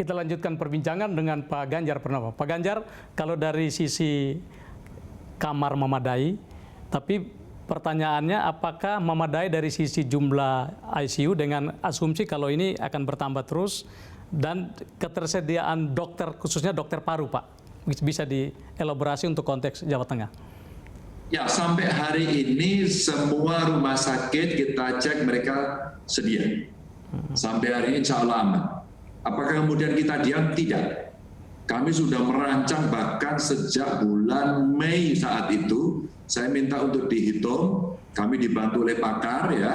kita lanjutkan perbincangan dengan Pak Ganjar Pranowo. Pak Ganjar, kalau dari sisi kamar memadai, tapi pertanyaannya apakah memadai dari sisi jumlah ICU dengan asumsi kalau ini akan bertambah terus dan ketersediaan dokter, khususnya dokter paru, Pak, bisa dielaborasi untuk konteks Jawa Tengah? Ya, sampai hari ini semua rumah sakit kita cek mereka sedia. Sampai hari ini insya Allah aman. Apakah kemudian kita diam? Tidak. Kami sudah merancang bahkan sejak bulan Mei saat itu. Saya minta untuk dihitung, kami dibantu oleh pakar ya.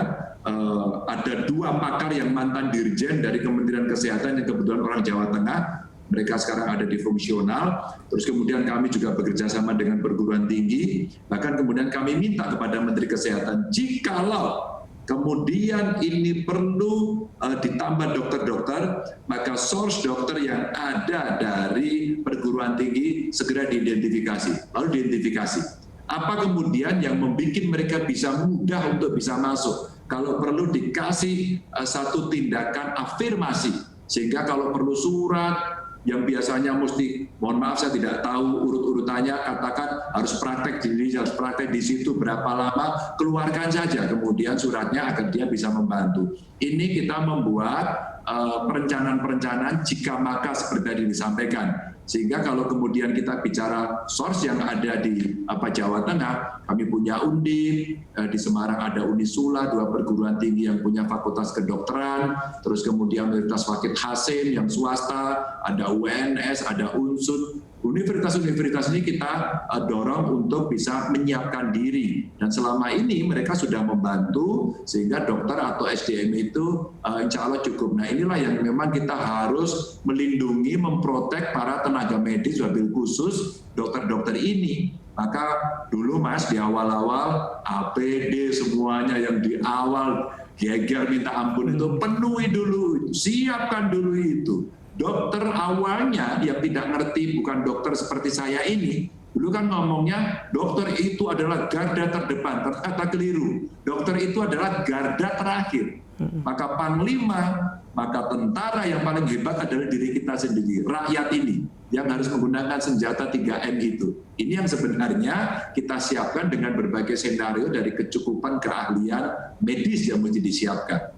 Ada 2 pakar yang mantan dirjen dari Kementerian Kesehatan yang kebetulan orang Jawa Tengah. Mereka sekarang ada di fungsional, terus kemudian kami juga bekerja sama dengan perguruan tinggi, bahkan kemudian kami minta kepada Menteri Kesehatan, jikalau kemudian ini perlu ditambah dokter-dokter, maka source dokter yang ada dari perguruan tinggi segera diidentifikasi, lalu diidentifikasi. Apa kemudian yang membuat mereka bisa mudah untuk bisa masuk? Kalau perlu dikasih satu tindakan afirmasi, sehingga kalau perlu surat, yang biasanya mesti, mohon maaf saya tidak tahu urut-urutannya, katakan harus praktek di sini, harus praktek di situ berapa lama, keluarkan saja kemudian suratnya agar dia bisa membantu. Ini kita membuat perencanaan-perencanaan jika maka seperti tadi disampaikan. Sehingga kalau kemudian kita bicara source yang ada di Jawa Tengah, kami punya Undip, di Semarang ada Unisula, 2 perguruan tinggi yang punya fakultas kedokteran, terus kemudian Universitas Fakih Hasim yang swasta, ada UNS, ada Unsud. Universitas-universitas ini kita dorong untuk bisa menyiapkan diri, dan selama ini mereka sudah membantu sehingga dokter atau SDM itu insya Allah cukup. Nah, inilah yang memang kita harus melindungi, memprotek para tenaga medis wabil khusus dokter-dokter ini. Maka dulu Mas di awal-awal APD semuanya yang di awal geger minta ampun itu penuhi dulu, siapkan dulu itu. Dokter awalnya yang tidak ngerti, bukan dokter seperti saya ini, dulu kan ngomongnya dokter itu adalah garda terdepan, ternyata keliru. Dokter itu adalah garda terakhir. Maka panglima, maka tentara yang paling hebat adalah diri kita sendiri, rakyat ini yang harus menggunakan senjata 3M itu. Ini yang sebenarnya kita siapkan dengan berbagai skenario dari kecukupan keahlian medis yang mesti disiapkan.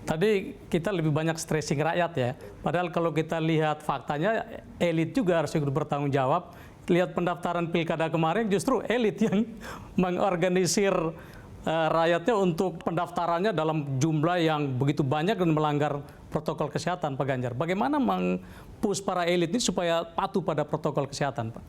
Tadi kita lebih banyak stressing rakyat ya, padahal kalau kita lihat faktanya, elit juga harus ikut bertanggung jawab. Lihat pendaftaran pilkada kemarin, justru elit yang mengorganisir rakyatnya untuk pendaftarannya dalam jumlah yang begitu banyak dan melanggar protokol kesehatan, Pak Ganjar. Bagaimana meng-push para elit ini supaya patuh pada protokol kesehatan, Pak?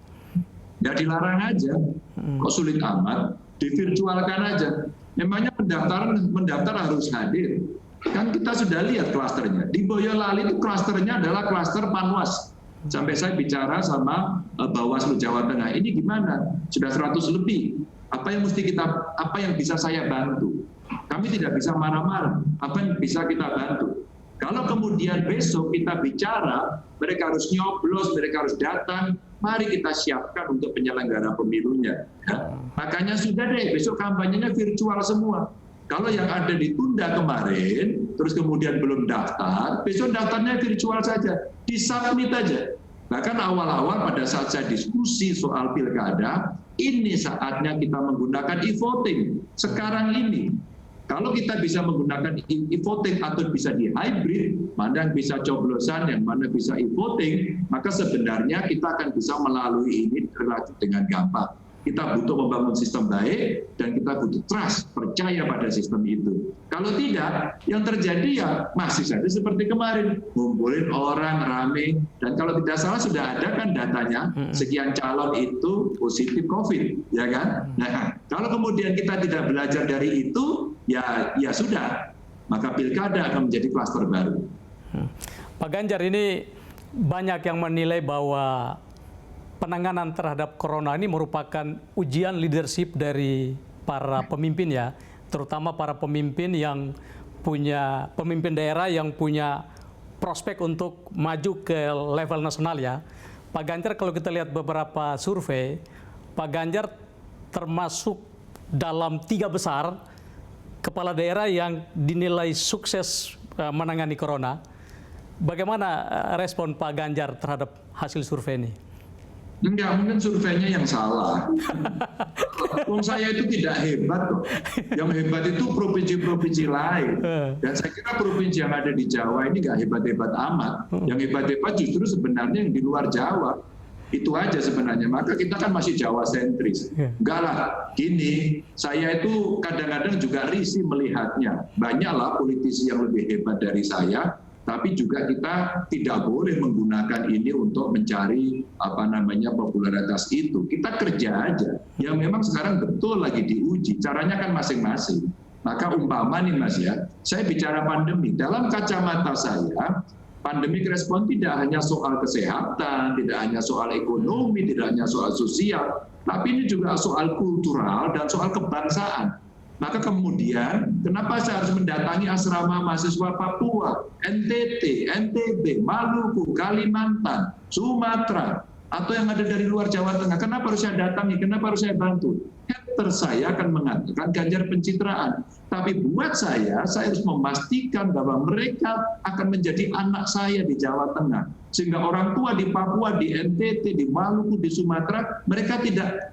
Ya dilarang aja, kok sulit amat, divirtualkan aja. Memangnya mendaftar harus hadir. Kan kita sudah lihat klasternya. Di Boyolali itu klasternya adalah klaster Panwas. Sampai saya bicara sama Bawaslu Jawa Tengah, ini gimana? Sudah 100 lebih. Apa yang bisa saya bantu? Kami tidak bisa marah-marah. Apa yang bisa kita bantu? Kalau kemudian besok kita bicara, mereka harus nyoblos, mereka harus datang, mari kita siapkan untuk penyelenggara pemilunya. Makanya sudah deh, besok kampanyenya virtual semua. Kalau yang ada ditunda kemarin, terus kemudian belum daftar, besok daftarnya virtual saja, disubmit aja. Bahkan awal-awal pada saat saya diskusi soal pilkada, ini saatnya kita menggunakan e-voting. Sekarang ini, kalau kita bisa menggunakan e-voting atau bisa di hybrid, mana yang bisa coblosan, yang mana bisa e-voting, maka sebenarnya kita akan bisa melalui ini relatif dengan gampang. Kita butuh membangun sistem baik dan kita butuh trust, percaya pada sistem itu. Kalau tidak, yang terjadi ya masih saja seperti kemarin, ngumpulin orang rame, dan kalau tidak salah sudah ada kan datanya, sekian calon itu positif COVID, ya kan? Nah, kalau kemudian kita tidak belajar dari itu, ya sudah, maka pilkada akan menjadi klaster baru. Pak Ganjar, ini banyak yang menilai bahwa penanganan terhadap corona ini merupakan ujian leadership dari para pemimpin ya, terutama para pemimpin yang punya, pemimpin daerah yang punya prospek untuk maju ke level nasional ya. Pak Ganjar, kalau kita lihat beberapa survei, Pak Ganjar termasuk dalam 3 besar kepala daerah yang dinilai sukses menangani corona. Bagaimana respon Pak Ganjar terhadap hasil survei ini? Enggak, mungkin surveinya yang salah. Wong saya itu tidak hebat kok. Yang hebat itu provinsi-provinsi lain. Dan saya kira provinsi yang ada di Jawa ini nggak hebat-hebat amat. Yang hebat-hebat justru sebenarnya yang di luar Jawa. Itu aja sebenarnya. Maka kita kan masih Jawa sentris. Enggak lah, gini, saya itu kadang-kadang juga risih melihatnya. Banyaklah politisi yang lebih hebat dari saya, tapi juga kita tidak boleh menggunakan ini untuk mencari popularitas itu. Kita kerja aja. Yang memang sekarang betul lagi diuji. Caranya kan masing-masing. Maka umpama nih Mas ya, saya bicara pandemi. Dalam kacamata saya, pandemik respon tidak hanya soal kesehatan, tidak hanya soal ekonomi, tidak hanya soal sosial, tapi ini juga soal kultural dan soal kebangsaan. Maka kemudian, kenapa saya harus mendatangi asrama mahasiswa Papua, NTT, NTB, Maluku, Kalimantan, Sumatera, atau yang ada dari luar Jawa Tengah? Kenapa harus saya datangi? Kenapa harus saya bantu? Hater saya akan mengatakan Ganjar pencitraan. Tapi buat saya harus memastikan bahwa mereka akan menjadi anak saya di Jawa Tengah. Sehingga orang tua di Papua, di NTT, di Maluku, di Sumatera, mereka tidak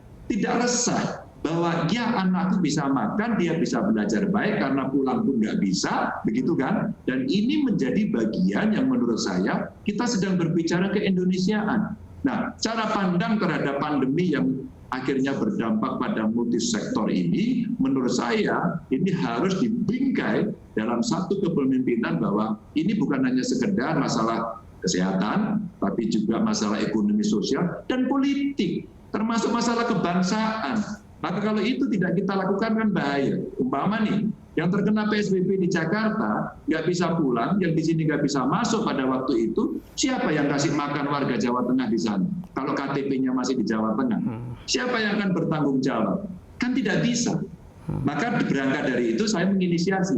resah bahwa dia anakku bisa makan, dia bisa belajar baik karena pulang pun nggak bisa, begitu kan? Dan ini menjadi bagian yang menurut saya kita sedang berbicara keindonesiaan. Nah, cara pandang terhadap pandemi yang akhirnya berdampak pada multisektor ini, menurut saya ini harus dibingkai dalam satu kepemimpinan bahwa ini bukan hanya sekedar masalah kesehatan, tapi juga masalah ekonomi sosial dan politik, termasuk masalah kebangsaan. Maka kalau itu tidak kita lakukan kan bahaya. Umpama nih, yang terkena PSBB di Jakarta nggak bisa pulang, yang di sini nggak bisa masuk pada waktu itu, siapa yang kasih makan warga Jawa Tengah di sana? Kalau KTP-nya masih di Jawa Tengah, siapa yang akan bertanggung jawab? Kan tidak bisa. Maka berangkat dari itu saya menginisiasi,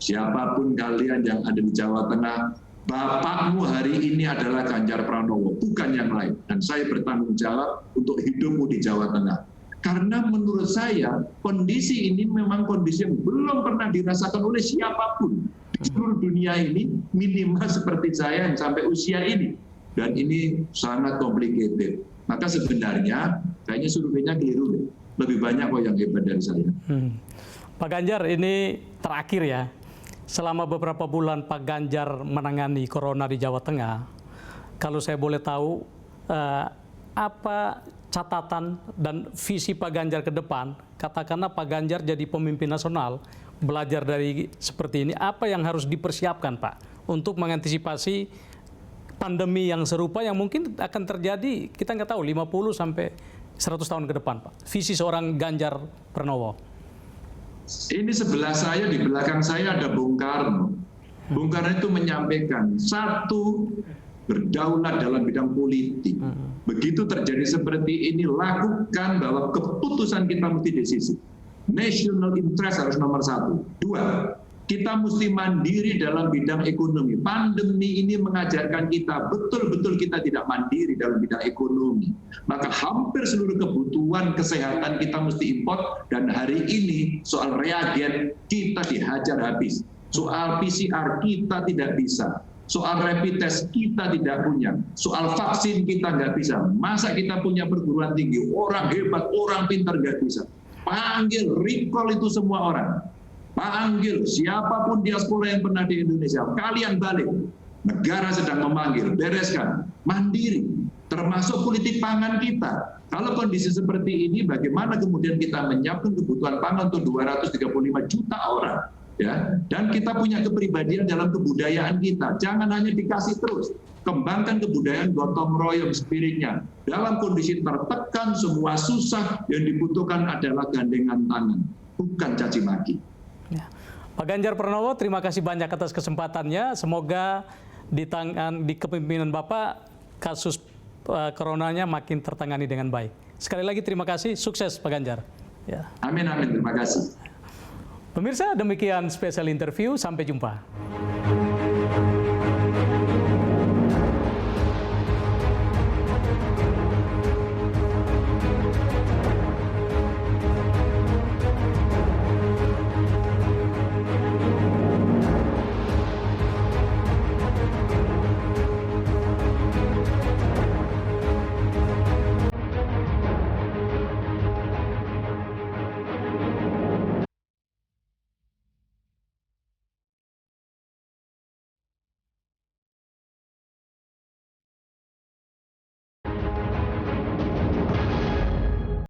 siapapun kalian yang ada di Jawa Tengah, bapakmu hari ini adalah Ganjar Pranowo, bukan yang lain. Dan saya bertanggung jawab untuk hidupmu di Jawa Tengah. Karena menurut saya, kondisi ini memang kondisi yang belum pernah dirasakan oleh siapapun di seluruh dunia ini, minimal seperti saya yang sampai usia ini. Dan ini sangat complicated. Maka sebenarnya, kayaknya surveinya keliru deh. Lebih banyak kok yang hebat dari saya. Pak Ganjar, ini terakhir ya. Selama beberapa bulan Pak Ganjar menangani corona di Jawa Tengah, kalau saya boleh tahu, apa catatan dan visi Pak Ganjar ke depan? Katakanlah Pak Ganjar jadi pemimpin nasional, belajar dari seperti ini, apa yang harus dipersiapkan Pak untuk mengantisipasi pandemi yang serupa yang mungkin akan terjadi, kita nggak tahu, 50 sampai 100 tahun ke depan Pak. Visi seorang Ganjar Pranowo. Ini sebelah saya, di belakang saya ada Bung Karno. Bung Karno itu menyampaikan, satu, berdaulat dalam bidang politik. Begitu terjadi seperti ini, lakukan bahwa keputusan kita mesti decisive. National interest harus nomor satu. Dua, kita mesti mandiri dalam bidang ekonomi. Pandemi ini mengajarkan kita betul-betul kita tidak mandiri dalam bidang ekonomi. Maka hampir seluruh kebutuhan kesehatan kita mesti import, dan hari ini soal reagen kita dihajar habis. Soal PCR kita tidak bisa. Soal rapid test kita tidak punya. Soal vaksin kita nggak bisa. Masa kita punya perguruan tinggi, orang hebat, orang pintar nggak bisa. Panggil, recall itu semua orang. Panggil siapapun diaspora yang pernah di Indonesia, kalian balik. Negara sedang memanggil, bereskan, mandiri, termasuk politik pangan kita. Kalau kondisi seperti ini, bagaimana kemudian kita menyiapkan kebutuhan pangan untuk 235 juta orang? Ya, dan kita punya kepribadian dalam kebudayaan kita. Jangan hanya dikasih terus. Kembangkan kebudayaan gotong royong spiritnya. Dalam kondisi tertekan, semua susah, yang dibutuhkan adalah gandengan tangan, bukan caci maki. Ya. Pak Ganjar Pranowo, terima kasih banyak atas kesempatannya. Semoga di kepemimpinan Bapak, kasus coronanya makin tertangani dengan baik. Sekali lagi terima kasih, sukses Pak Ganjar. Ya. Amin, amin, terima kasih. Pemirsa, demikian spesial interview, sampai jumpa.